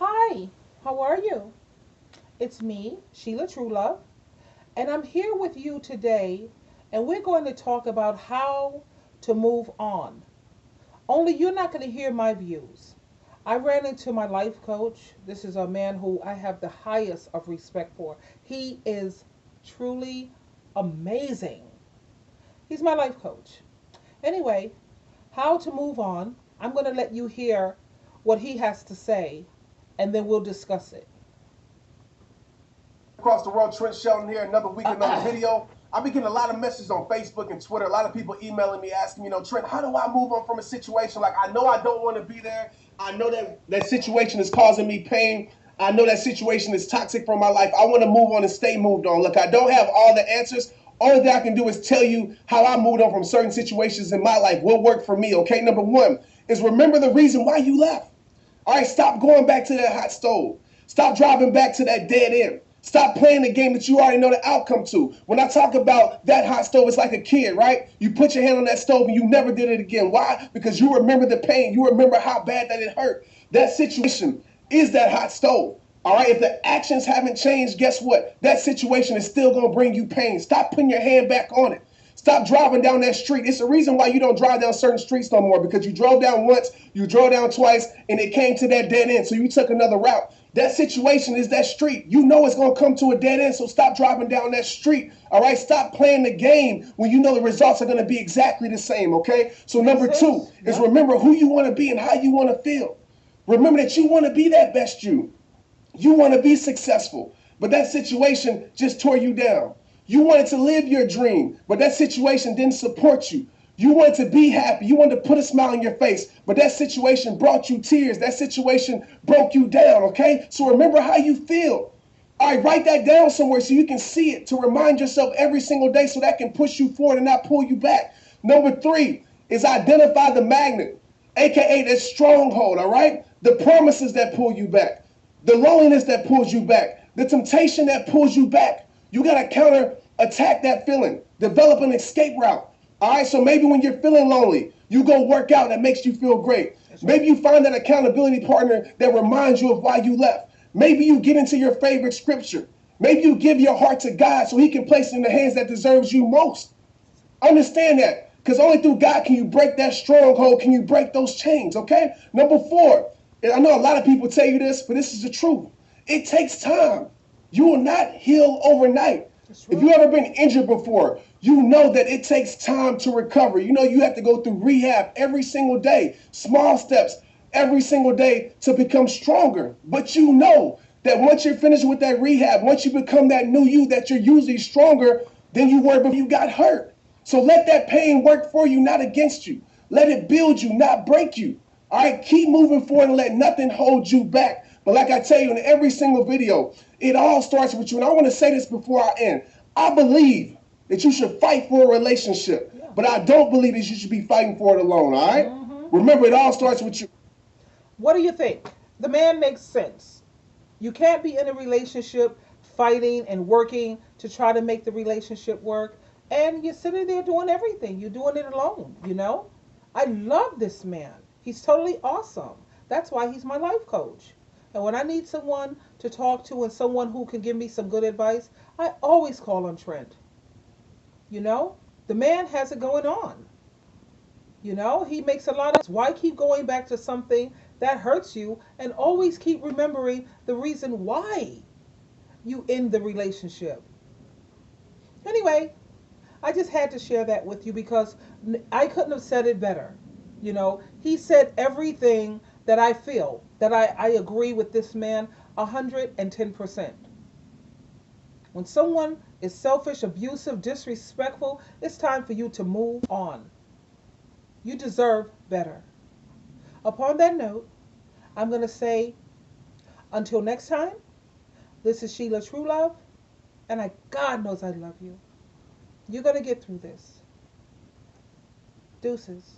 Hi, how are you? It's me, SheilaTruelove, and I'm here with you today, and we're going to talk about how to move on. Only you're not going to hear my views. I ran into my life coach. This is a man who I have the highest of respect for. He is truly amazing. He's my life coach. Anyway, how to move on. I'm going to let you hear what he has to say, and then we'll discuss it. Across the world, Trent Shelton here, another week, another video. I've been getting a lot of messages on Facebook and Twitter, a lot of people emailing me asking, Trent, how do I move on from a situation? Like, I know I don't want to be there. I know that situation is causing me pain. I know that situation is toxic for my life. I want to move on and stay moved on. Look, I don't have all the answers. Only thing I can do is tell you how I moved on from certain situations in my life. What worked for me, okay? Number one is remember the reason why you left. All right, stop going back to that hot stove. Stop driving back to that dead end. Stop playing the game that you already know the outcome to. When I talk about that hot stove, it's like a kid, right? You put your hand on that stove and you never did it again. Why? Because you remember the pain. You remember how bad that it hurt. That situation is that hot stove. All right, if the actions haven't changed, guess what? That situation is still going to bring you pain. Stop putting your hand back on it. Stop driving down that street. It's the reason why you don't drive down certain streets no more, because you drove down once, you drove down twice, and it came to that dead end. So you took another route. That situation is that street. You know it's going to come to a dead end, so stop driving down that street. All right, stop playing the game when you know the results are going to be exactly the same, okay? So number two is remember who you want to be and how you want to feel. Remember that you want to be that best you. You want to be successful, but that situation just tore you down. You wanted to live your dream, but that situation didn't support you. You wanted to be happy. You wanted to put a smile on your face, but that situation brought you tears. That situation broke you down, okay? So remember how you feel. All right, write that down somewhere so you can see it, to remind yourself every single day so that can push you forward and not pull you back. Number three is identify the magnet, aka that stronghold, all right? The promises that pull you back, the loneliness that pulls you back, the temptation that pulls you back. You got to counter attack that feeling, develop an escape route. All right, so maybe when you're feeling lonely, you go work out that makes you feel great. Maybe you find that accountability partner that reminds you of why you left. Maybe you get into your favorite scripture. Maybe you give your heart to God so he can place it in the hands that deserves you most. Understand that, because only through God can you break that stronghold, can you break those chains, okay? Number four, and I know a lot of people tell you this, but this is the truth. It takes time. You will not heal overnight. If you ever been injured before, you know that it takes time to recover. You know you have to go through rehab every single day, small steps every single day to become stronger. But you know that once you're finished with that rehab, once you become that new you, that you're usually stronger than you were before you got hurt. So let that pain work for you, not against you. Let it build you, not break you. All right, keep moving forward and let nothing hold you back. But like I tell you in every single video, it all starts with you. And I want to say this before I end. I believe that you should fight for a relationship, but I don't believe that you should be fighting for it alone, all right? Remember, it all starts with you. What do you think? The man makes sense. You can't be in a relationship fighting and working to try to make the relationship work, and you're sitting there doing everything. You're doing it alone, you know? I love this man. He's totally awesome. That's why he's my life coach. And when I need someone to talk to and someone who can give me some good advice, I always call on Trent. You know, the man has it going on. You know, he makes a lot of. Why keep going back to something that hurts you and always keep remembering the reason why you end the relationship? Anyway, I just had to share that with you because I couldn't have said it better. You know, he said everything that I feel, that I agree with this man 110%. When someone is selfish, abusive, disrespectful, it's time for you to move on. You deserve better. Upon that note, I'm going to say until next time, this is SheilaTruelove, and God knows I love you. You're going to get through this. Deuces.